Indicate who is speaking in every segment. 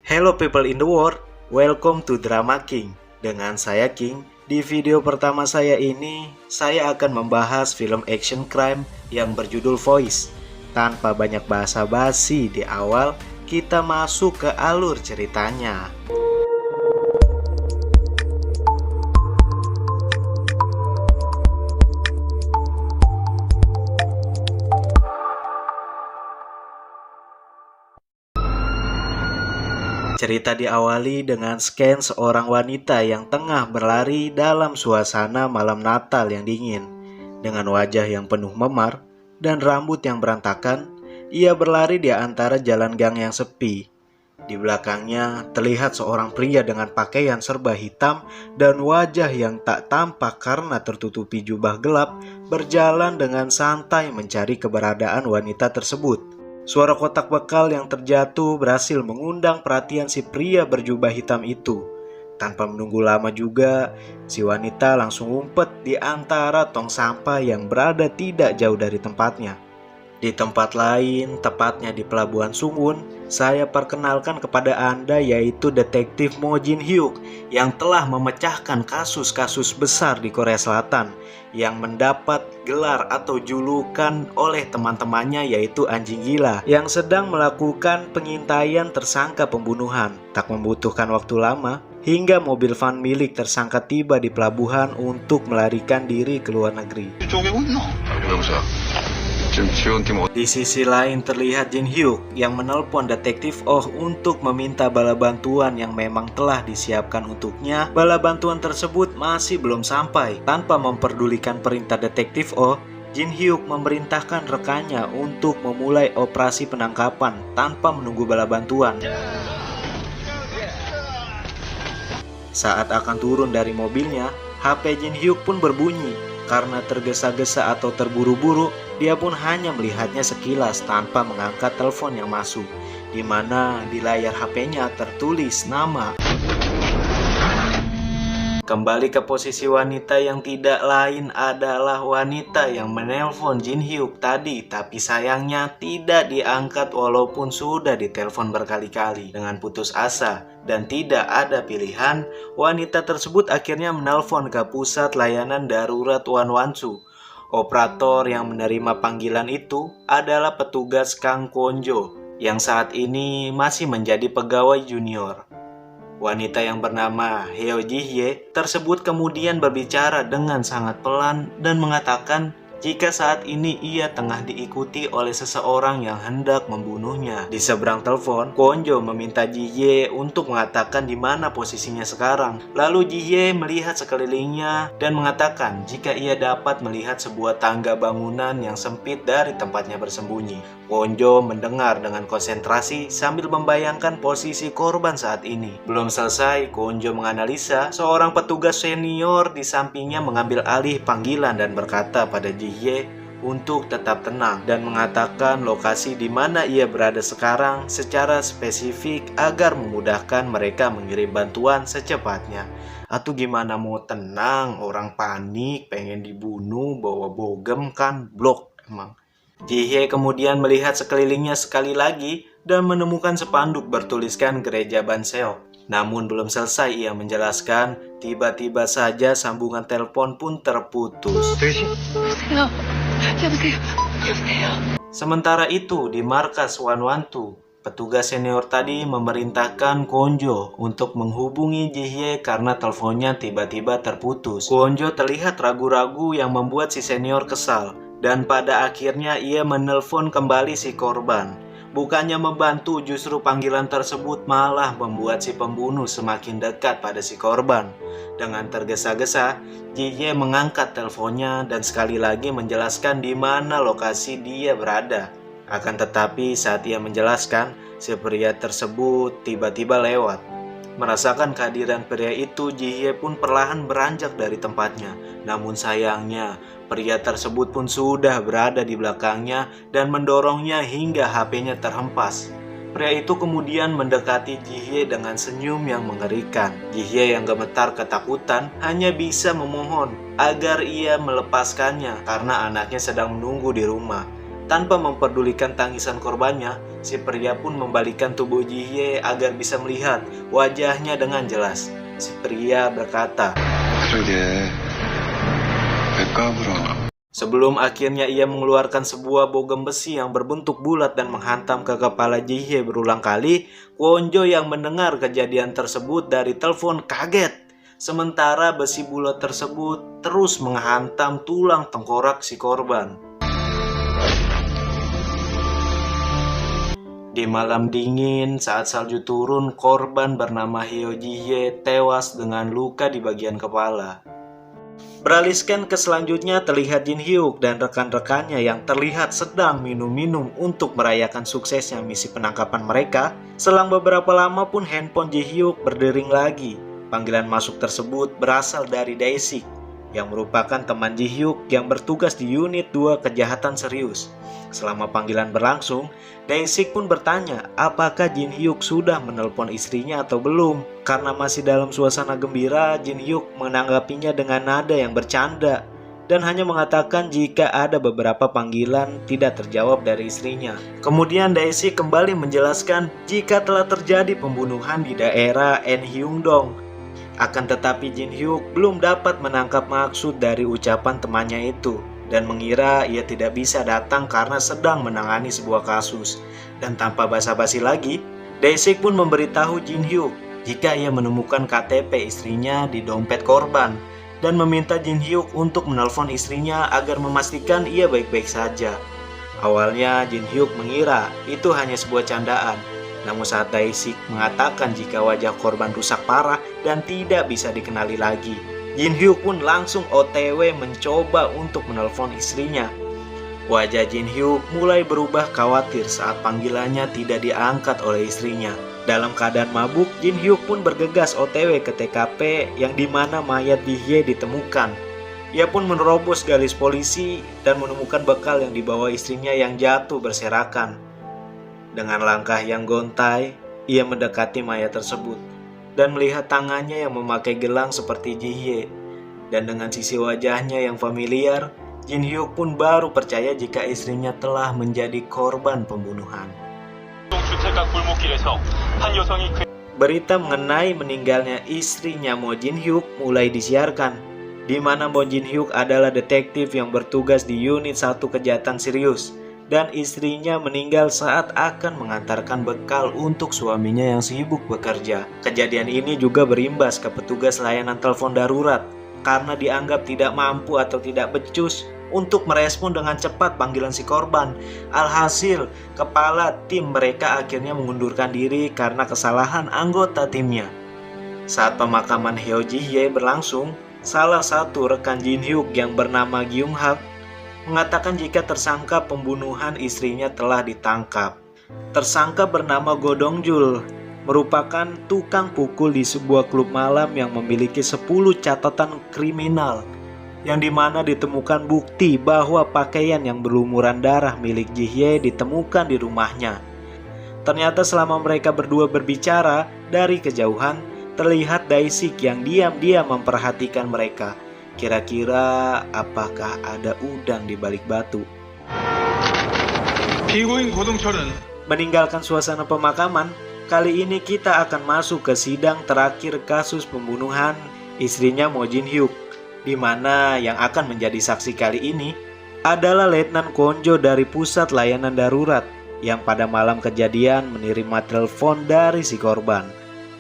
Speaker 1: Hello people in the world, welcome to Drama King. Dengan saya King, di video pertama saya ini, saya akan membahas film action crime yang berjudul Voice. Tanpa banyak basa-basi di awal, kita masuk ke alur ceritanya. Cerita diawali dengan scan seorang wanita yang tengah berlari dalam suasana malam Natal yang dingin. Dengan wajah yang penuh memar dan rambut yang berantakan, ia berlari di antara jalan gang yang sepi. Di belakangnya terlihat seorang pria dengan pakaian serba hitam dan wajah yang tak tampak karena tertutupi jubah gelap, berjalan dengan santai mencari keberadaan wanita tersebut. Suara kotak bekal yang terjatuh berhasil mengundang perhatian si pria berjubah hitam itu. Tanpa menunggu lama juga, si wanita langsung ngumpet di antara tong sampah yang berada tidak jauh dari tempatnya. Di tempat lain, tepatnya di Pelabuhan Sungun, saya perkenalkan kepada Anda yaitu Detektif Mo Jin Hyuk yang telah memecahkan kasus-kasus besar di Korea Selatan yang mendapat gelar atau julukan oleh teman-temannya yaitu anjing gila yang sedang melakukan pengintaian tersangka pembunuhan. Tak membutuhkan waktu lama hingga mobil van milik tersangka tiba di pelabuhan untuk melarikan diri ke luar negeri. Di sisi lain terlihat Jin Hyuk yang menelpon detektif Oh untuk meminta bala bantuan yang memang telah disiapkan untuknya. Bala bantuan tersebut masih belum sampai. Tanpa memperdulikan perintah detektif Oh, Jin Hyuk memerintahkan rekannya untuk memulai operasi penangkapan tanpa menunggu bala bantuan. Saat akan turun dari mobilnya, HP Jin Hyuk pun berbunyi. Karena tergesa-gesa atau terburu-buru, dia pun hanya melihatnya sekilas tanpa mengangkat telepon yang masuk, di mana di layar HP-nya tertulis nama. Kembali ke posisi wanita yang tidak lain adalah wanita yang menelpon Jin Hyuk tadi, tapi sayangnya tidak diangkat walaupun sudah ditelepon berkali-kali. Dengan putus asa dan tidak ada pilihan, wanita tersebut akhirnya menelpon ke pusat layanan darurat 112. Operator yang menerima panggilan itu adalah petugas Kang Kwonjo yang saat ini masih menjadi pegawai junior. Wanita yang bernama Heo Ji-hye tersebut kemudian berbicara dengan sangat pelan dan mengatakan jika saat ini ia tengah diikuti oleh seseorang yang hendak membunuhnya. Di seberang telepon, Kwonjo meminta Ji-hye untuk mengatakan di mana posisinya sekarang. Lalu Ji-hye melihat sekelilingnya dan mengatakan jika ia dapat melihat sebuah tangga bangunan yang sempit dari tempatnya bersembunyi. Kwonjo mendengar dengan konsentrasi sambil membayangkan posisi korban saat ini. Belum selesai, Kwonjo menganalisa, seorang petugas senior di sampingnya mengambil alih panggilan dan berkata pada Ji-hye untuk tetap tenang dan mengatakan lokasi di mana ia berada sekarang secara spesifik agar memudahkan mereka mengirim bantuan secepatnya. Atau gimana mau tenang, orang panik, pengen dibunuh, bawa bogem kan, blok emang. Ji-hye kemudian melihat sekelilingnya sekali lagi dan menemukan spanduk bertuliskan Gereja Banseo. Namun belum selesai ia menjelaskan, tiba-tiba saja sambungan telepon pun terputus. Sementara itu di markas 112, petugas senior tadi memerintahkan Kwonjo untuk menghubungi Ji-hye karena teleponnya tiba-tiba terputus. Kwonjo terlihat ragu-ragu yang membuat si senior kesal. Dan pada akhirnya ia menelpon kembali si korban. Bukannya membantu, justru panggilan tersebut malah membuat si pembunuh semakin dekat pada si korban. Dengan tergesa-gesa, Ji-hye mengangkat teleponnya dan sekali lagi menjelaskan di mana lokasi dia berada. Akan tetapi saat ia menjelaskan, si pria tersebut tiba-tiba lewat. Merasakan kehadiran pria itu, Ji-hye pun perlahan beranjak dari tempatnya. Namun sayangnya, pria tersebut pun sudah berada di belakangnya dan mendorongnya hingga HP-nya terhempas. Pria itu kemudian mendekati Ji-hye dengan senyum yang mengerikan. Ji-hye yang gemetar ketakutan hanya bisa memohon agar ia melepaskannya karena anaknya sedang menunggu di rumah. Tanpa memperdulikan tangisan korbannya, si pria pun membalikkan tubuh Ji-hye agar bisa melihat wajahnya dengan jelas. Si pria berkata, sebelum akhirnya ia mengeluarkan sebuah bogem besi yang berbentuk bulat dan menghantam ke kepala Ji-hye berulang kali, Kwon-jo yang mendengar kejadian tersebut dari telepon kaget. Sementara besi bulat tersebut terus menghantam tulang tengkorak si korban. Di malam dingin, saat salju turun, korban bernama Hyo Ji-hye tewas dengan luka di bagian kepala. Beralih scan ke selanjutnya, terlihat Jin Hyuk dan rekan-rekannya yang terlihat sedang minum-minum untuk merayakan suksesnya misi penangkapan mereka. Selang beberapa lama pun handphone Ji Hyuk berdering lagi. Panggilan masuk tersebut berasal dari Dae-sik, yang merupakan teman Ji Hyuk yang bertugas di unit 2 kejahatan serius. Selama panggilan berlangsung, Dae-sik pun bertanya apakah Jin Hyuk sudah menelpon istrinya atau belum. Karena masih dalam suasana gembira, Jin Hyuk menanggapinya dengan nada yang bercanda dan hanya mengatakan jika ada beberapa panggilan tidak terjawab dari istrinya. Kemudian Dae-sik kembali menjelaskan jika telah terjadi pembunuhan di daerah En-hyung-dong. Akan tetapi Jin Hyuk belum dapat menangkap maksud dari ucapan temannya itu dan mengira ia tidak bisa datang karena sedang menangani sebuah kasus. Dan tanpa basa-basi lagi, Dae-sik pun memberitahu Jin Hyuk jika ia menemukan KTP istrinya di dompet korban dan meminta Jin Hyuk untuk menelpon istrinya agar memastikan ia baik-baik saja. Awalnya Jin Hyuk mengira itu hanya sebuah candaan. Namun saat Dae-sik mengatakan jika wajah korban rusak parah dan tidak bisa dikenali lagi, Jin Hyuk pun langsung OTW mencoba untuk menelpon istrinya. Wajah Jin Hyuk mulai berubah khawatir saat panggilannya tidak diangkat oleh istrinya. Dalam keadaan mabuk, Jin Hyuk pun bergegas OTW ke TKP yang dimana mayat Ji-hye ditemukan. Ia pun menerobos garis polisi dan menemukan bekal yang dibawa istrinya yang jatuh berserakan. Dengan langkah yang gontai, ia mendekati mayat tersebut dan melihat tangannya yang memakai gelang seperti Ji-hye. Dan dengan sisi wajahnya yang familiar, Jin Hyuk pun baru percaya jika istrinya telah menjadi korban pembunuhan. Berita mengenai meninggalnya istrinya Mo Jin Hyuk mulai disiarkan, di mana Mo Jin Hyuk adalah detektif yang bertugas di unit 1 kejahatan serius. Dan istrinya meninggal saat akan mengantarkan bekal untuk suaminya yang sibuk bekerja. Kejadian ini juga berimbas ke petugas layanan telepon darurat karena dianggap tidak mampu atau tidak becus untuk merespon dengan cepat panggilan si korban. Alhasil, kepala tim mereka akhirnya mengundurkan diri karena kesalahan anggota timnya. Saat pemakaman Hyo Ji-hye berlangsung, salah satu rekan Jin Hyuk yang bernama Gyung-hak mengatakan jika tersangka pembunuhan istrinya telah ditangkap. Tersangka bernama Go Dong-jul merupakan tukang pukul di sebuah klub malam yang memiliki 10 catatan kriminal, yang dimana ditemukan bukti bahwa pakaian yang berlumuran darah milik Ji-hye ditemukan di rumahnya. Ternyata selama mereka berdua berbicara, dari kejauhan terlihat Dae-sik yang diam-diam memperhatikan mereka. Kira-kira apakah ada udang di balik batu? Meninggalkan suasana pemakaman, kali ini kita akan masuk ke sidang terakhir kasus pembunuhan istrinya Mo Jin Hyuk, di mana yang akan menjadi saksi kali ini adalah Letnan Kwon-jo dari Pusat Layanan Darurat yang pada malam kejadian menerima telepon dari si korban.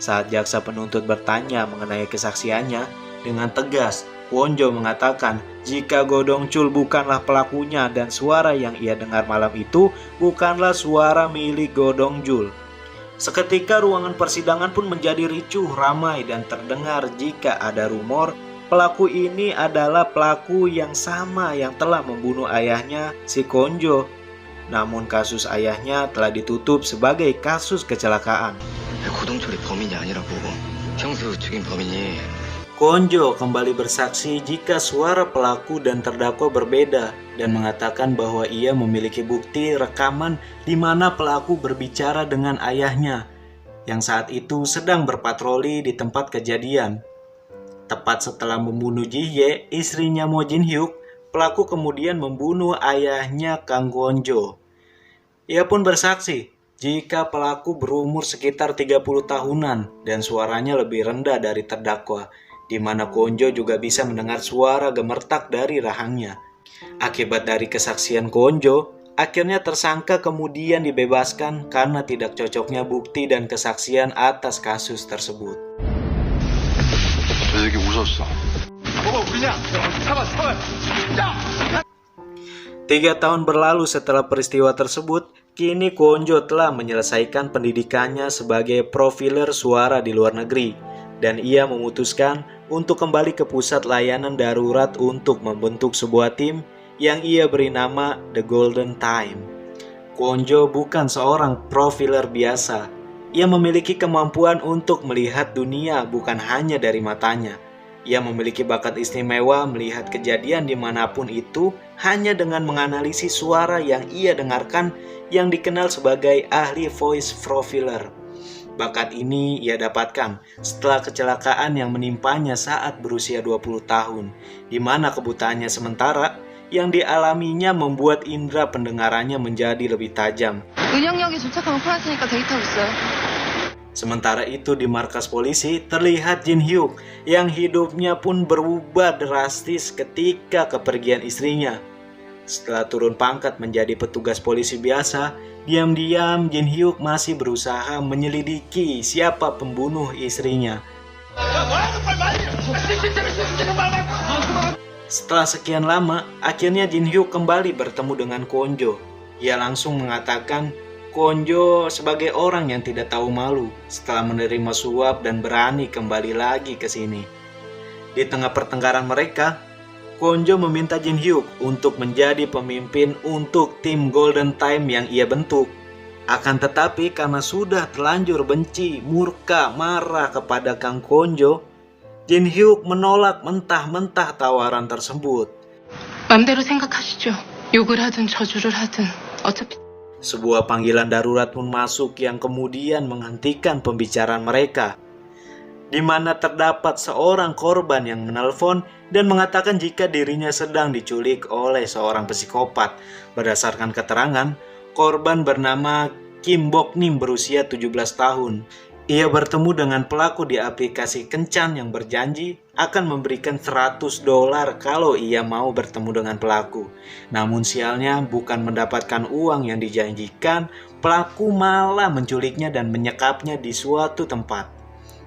Speaker 1: Saat jaksa penuntut bertanya mengenai kesaksiannya, dengan tegas Kwon-jo mengatakan jika Go Dong-chul bukanlah pelakunya dan suara yang ia dengar malam itu bukanlah suara milik Go Dong-chul. Seketika ruangan persidangan pun menjadi ricuh, ramai dan terdengar jika ada rumor pelaku ini adalah pelaku yang sama yang telah membunuh ayahnya si Kwon-jo. Namun kasus ayahnya telah ditutup sebagai kasus kecelakaan. Kwon-jo kembali bersaksi jika suara pelaku dan terdakwa berbeda dan mengatakan bahwa ia memiliki bukti rekaman di mana pelaku berbicara dengan ayahnya yang saat itu sedang berpatroli di tempat kejadian. Tepat setelah membunuh Ji-hye, istrinya Mo Jin Hyuk, pelaku kemudian membunuh ayahnya Kang Gonjo. Ia pun bersaksi jika pelaku berumur sekitar 30 tahunan dan suaranya lebih rendah dari terdakwa, di mana Gonjo juga bisa mendengar suara gemertak dari rahangnya. Akibat dari kesaksian Gonjo, akhirnya tersangka kemudian dibebaskan karena tidak cocoknya bukti dan kesaksian atas kasus tersebut. 3 tahun berlalu setelah peristiwa tersebut, kini Gonjo telah menyelesaikan pendidikannya sebagai profiler suara di luar negeri, dan ia memutuskan untuk kembali ke pusat layanan darurat untuk membentuk sebuah tim yang ia beri nama The Golden Time. Gonjo bukan seorang profiler biasa. Ia memiliki kemampuan untuk melihat dunia bukan hanya dari matanya. Ia memiliki bakat istimewa melihat kejadian dimanapun itu hanya dengan menganalisis suara yang ia dengarkan, yang dikenal sebagai ahli voice profiler. Bakat ini ia dapatkan setelah kecelakaan yang menimpanya saat berusia 20 tahun, di mana kebutaannya sementara yang dialaminya membuat indera pendengarannya menjadi lebih tajam. Sementara itu di markas polisi terlihat Jin Hyuk yang hidupnya pun berubah drastis ketika kepergian istrinya. Setelah turun pangkat menjadi petugas polisi biasa, diam-diam Jin Hyuk masih berusaha menyelidiki siapa pembunuh istrinya. Setelah sekian lama, akhirnya Jin Hyuk kembali bertemu dengan Gonjo. Ia langsung mengatakan Gonjo sebagai orang yang tidak tahu malu setelah menerima suap dan berani kembali lagi ke sini. Di tengah pertengkaran mereka, Gonjo meminta Jin Hyuk untuk menjadi pemimpin untuk tim Golden Time yang ia bentuk. Akan tetapi karena sudah terlanjur benci, murka, marah kepada Kang Gonjo, Jin Hyuk menolak mentah-mentah tawaran tersebut.
Speaker 2: 맘대로 생각하시죠. 욕을 하든 저주를 하든 어차피.
Speaker 1: Sebuah panggilan darurat pun masuk yang kemudian menghentikan pembicaraan mereka, di mana terdapat seorang korban yang menelpon dan mengatakan jika dirinya sedang diculik oleh seorang psikopat. Berdasarkan keterangan, korban bernama Kim Bok Nim berusia 17 tahun. Ia bertemu dengan pelaku di aplikasi kencan yang berjanji akan memberikan $100 kalau ia mau bertemu dengan pelaku. Namun sialnya bukan mendapatkan uang yang dijanjikan, pelaku malah menculiknya dan menyekapnya di suatu tempat.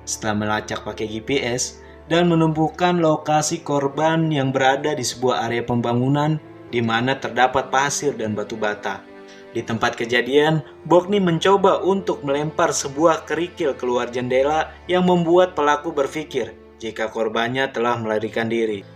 Speaker 1: Setelah melacak pakai GPS dan menemukan lokasi korban yang berada di sebuah area pembangunan di mana terdapat pasir dan batu bata. Di tempat kejadian, Bok Nim mencoba untuk melempar sebuah kerikil keluar jendela yang membuat pelaku berpikir jika korbannya telah melarikan diri.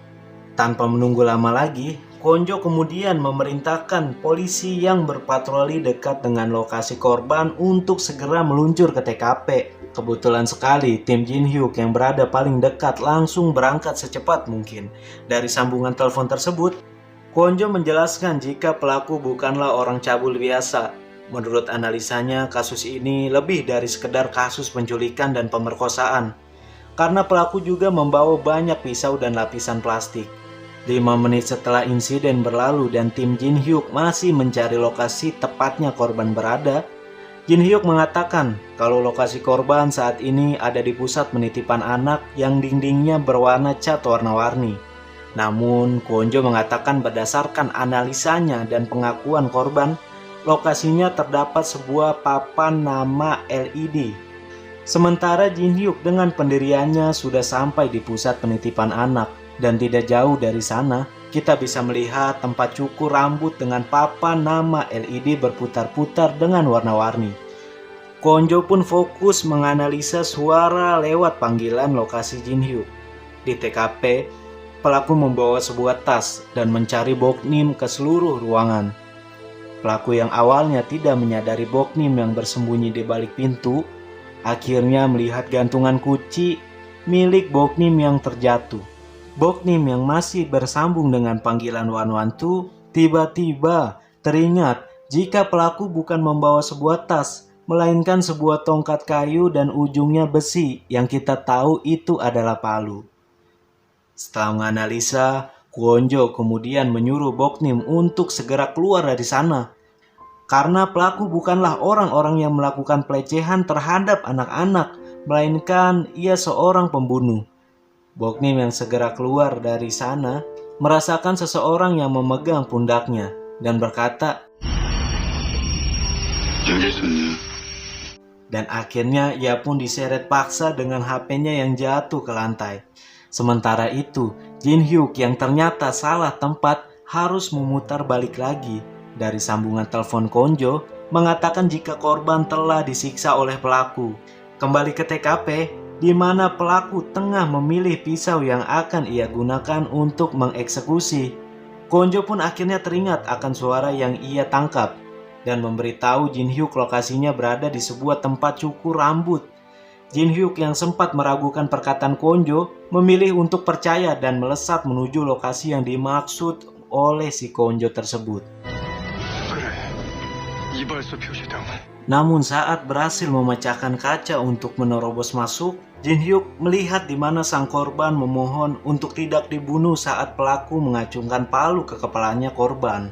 Speaker 1: Tanpa menunggu lama lagi, Gonjo kemudian memerintahkan polisi yang berpatroli dekat dengan lokasi korban untuk segera meluncur ke TKP. Kebetulan sekali tim Jin Hyuk yang berada paling dekat langsung berangkat secepat mungkin. Dari sambungan telepon tersebut, Gonjo menjelaskan jika pelaku bukanlah orang cabul biasa. Menurut analisanya, kasus ini lebih dari sekedar kasus penculikan dan pemerkosaan, karena pelaku juga membawa banyak pisau dan lapisan plastik. 5 menit setelah insiden berlalu dan tim Jin Hyuk masih mencari lokasi tepatnya korban berada, Jin Hyuk mengatakan kalau lokasi korban saat ini ada di pusat penitipan anak yang dindingnya berwarna cat warna-warni. Namun, Gonjo mengatakan berdasarkan analisanya dan pengakuan korban, lokasinya terdapat sebuah papan nama LED. Sementara Jin Hyuk dengan pendiriannya sudah sampai di pusat penitipan anak, dan tidak jauh dari sana, kita bisa melihat tempat cukur rambut dengan papan nama LED berputar-putar dengan warna-warni. Gonjo pun fokus menganalisa suara lewat panggilan lokasi Jin Hyuk. Di TKP, pelaku membawa sebuah tas dan mencari Bok Nim ke seluruh ruangan. Pelaku yang awalnya tidak menyadari Bok Nim yang bersembunyi di balik pintu, akhirnya melihat gantungan kunci milik Bok Nim yang terjatuh. Bok Nim yang masih bersambung dengan panggilan 112 tiba-tiba teringat jika pelaku bukan membawa sebuah tas, melainkan sebuah tongkat kayu dan ujungnya besi yang kita tahu itu adalah palu. Setelah menganalisa, Kwonjo kemudian menyuruh Boknim untuk segera keluar dari sana. Karena pelaku bukanlah orang-orang yang melakukan pelecehan terhadap anak-anak, melainkan ia seorang pembunuh. Boknim yang segera keluar dari sana merasakan seseorang yang memegang pundaknya dan berkata, dan akhirnya ia pun diseret paksa dengan HP-nya yang jatuh ke lantai. Sementara itu, Jin Hyuk yang ternyata salah tempat harus memutar balik lagi dari sambungan telepon Kwonjo mengatakan jika korban telah disiksa oleh pelaku. Kembali ke TKP, di mana pelaku tengah memilih pisau yang akan ia gunakan untuk mengeksekusi. Kwonjo pun akhirnya teringat akan suara yang ia tangkap dan memberitahu Jin Hyuk lokasinya berada di sebuah tempat cukur rambut. Jin Hyuk yang sempat meragukan perkataan Kwonjo memilih untuk percaya dan melesat menuju lokasi yang dimaksud oleh si Kwonjo tersebut. Namun saat berhasil memecahkan kaca untuk menerobos masuk, Jin Hyuk melihat di mana sang korban memohon untuk tidak dibunuh saat pelaku mengacungkan palu ke kepalanya korban.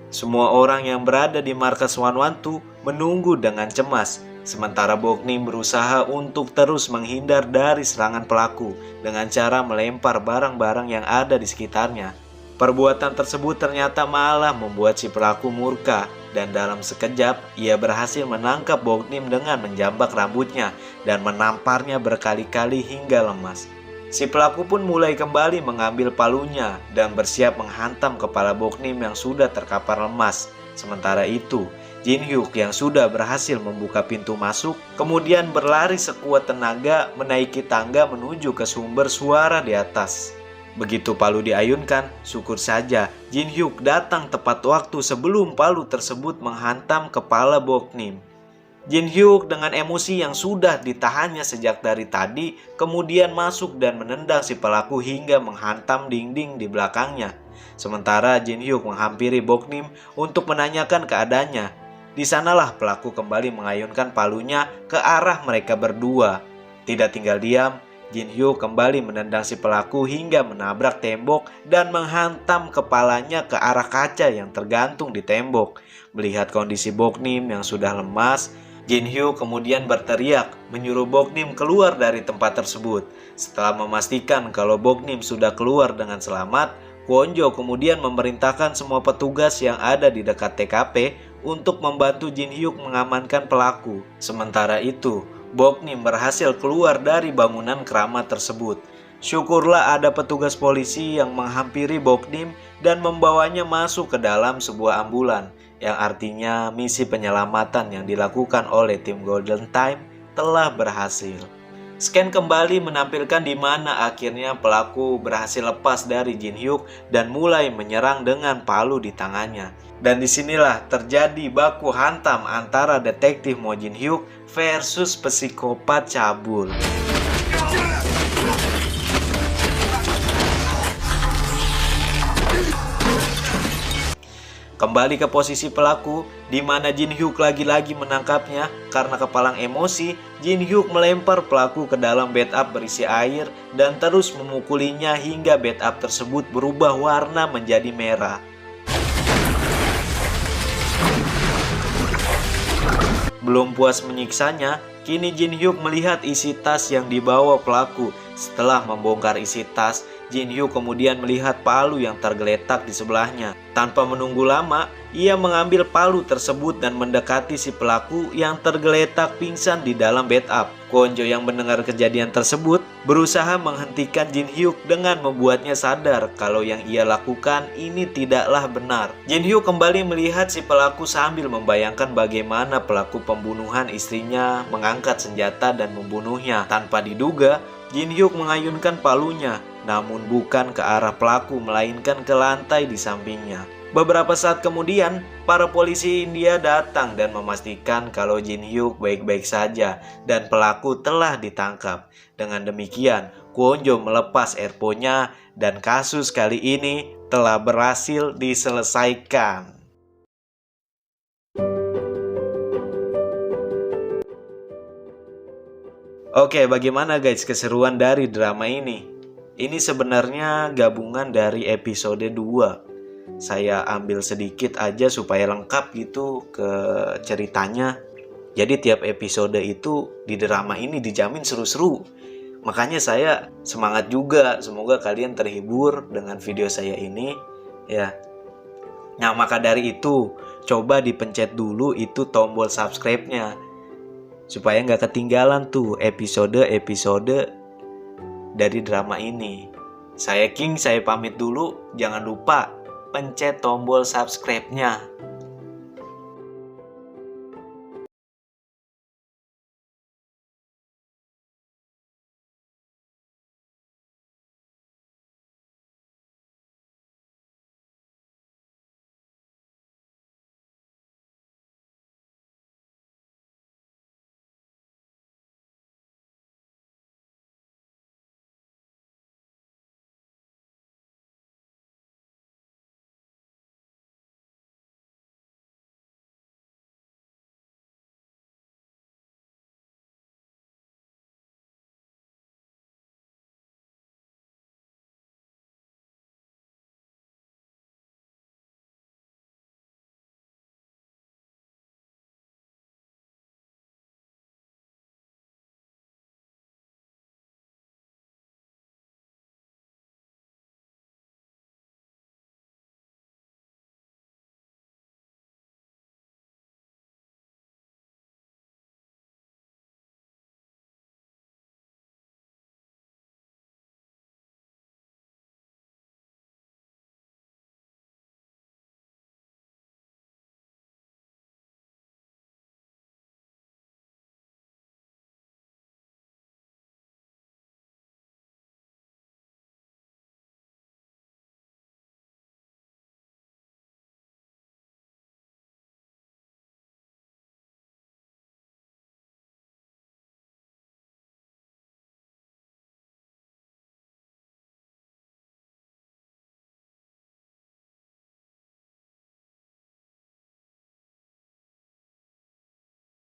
Speaker 1: Semua orang yang berada di markas 112 menunggu dengan cemas, sementara Boknim berusaha untuk terus menghindar dari serangan pelaku dengan cara melempar barang-barang yang ada di sekitarnya. Perbuatan tersebut ternyata malah membuat si pelaku murka, dan dalam sekejap ia berhasil menangkap Boknim dengan menjambak rambutnya dan menamparnya berkali-kali hingga lemas. Si pelaku pun mulai kembali mengambil palunya dan bersiap menghantam kepala Boknim yang sudah terkapar lemas. Sementara itu, Jin Hyuk yang sudah berhasil membuka pintu masuk kemudian berlari sekuat tenaga menaiki tangga menuju ke sumber suara di atas. Begitu palu diayunkan, syukur saja Jin Hyuk datang tepat waktu sebelum palu tersebut menghantam kepala Boknim. Jin Hyuk dengan emosi yang sudah ditahannya sejak dari tadi kemudian masuk dan menendang si pelaku hingga menghantam dinding di belakangnya. Sementara Jin Hyuk menghampiri Boknim untuk menanyakan keadaannya. Di sanalah pelaku kembali mengayunkan palunya ke arah mereka berdua. Tidak tinggal diam, Jin Hyuk kembali menendang si pelaku hingga menabrak tembok dan menghantam kepalanya ke arah kaca yang tergantung di tembok. Melihat kondisi Boknim yang sudah lemas, Jin Hyuk kemudian berteriak menyuruh Boknim keluar dari tempat tersebut. Setelah memastikan kalau Boknim sudah keluar dengan selamat, Kwonjo kemudian memerintahkan semua petugas yang ada di dekat TKP untuk membantu Jin Hyuk mengamankan pelaku. Sementara itu, Boknim berhasil keluar dari bangunan keramat tersebut. Syukurlah ada petugas polisi yang menghampiri Boknim dan membawanya masuk ke dalam sebuah ambulan, yang artinya misi penyelamatan yang dilakukan oleh tim Golden Time telah berhasil. Scan kembali menampilkan di mana akhirnya pelaku berhasil lepas dari Jin Hyuk dan mulai menyerang dengan palu di tangannya. Dan disinilah terjadi baku hantam antara detektif Mo Jin Hyuk versus psikopat cabul. Kembali ke posisi pelaku, di mana Jin Hyuk lagi-lagi menangkapnya. Karena kepalang emosi, Jin Hyuk melempar pelaku ke dalam bathtub berisi air dan terus memukulinya hingga bathtub tersebut berubah warna menjadi merah. Belum puas menyiksanya, kini Jin Hyuk melihat isi tas yang dibawa pelaku. Setelah membongkar isi tas, Jin Hyuk kemudian melihat palu yang tergeletak di sebelahnya. Tanpa menunggu lama, ia mengambil palu tersebut dan mendekati si pelaku yang tergeletak pingsan di dalam bathtub. Kwonjo yang mendengar kejadian tersebut berusaha menghentikan Jin Hyuk dengan membuatnya sadar kalau yang ia lakukan ini tidaklah benar. Jin Hyuk kembali melihat si pelaku sambil membayangkan bagaimana pelaku pembunuhan istrinya mengangkat senjata dan membunuhnya. Tanpa diduga, Jin Hyuk mengayunkan palunya, namun bukan ke arah pelaku melainkan ke lantai di sampingnya. Beberapa saat kemudian, para polisi India datang dan memastikan kalau Jin Hyuk baik-baik saja dan pelaku telah ditangkap. Dengan demikian, Kwonjo melepas earphone-nya dan kasus kali ini telah berhasil diselesaikan. Oke, bagaimana guys keseruan dari drama ini? Ini sebenarnya gabungan dari episode 2. Saya ambil sedikit aja supaya lengkap gitu ke ceritanya. Jadi tiap episode itu di drama ini dijamin seru-seru. Makanya saya semangat juga. Semoga kalian terhibur dengan video saya ini ya. Nah, maka dari itu coba dipencet dulu itu tombol subscribe-nya supaya nggak ketinggalan tuh episode-episode dari drama ini. Saya King, saya pamit dulu. Jangan lupa pencet tombol subscribe-nya.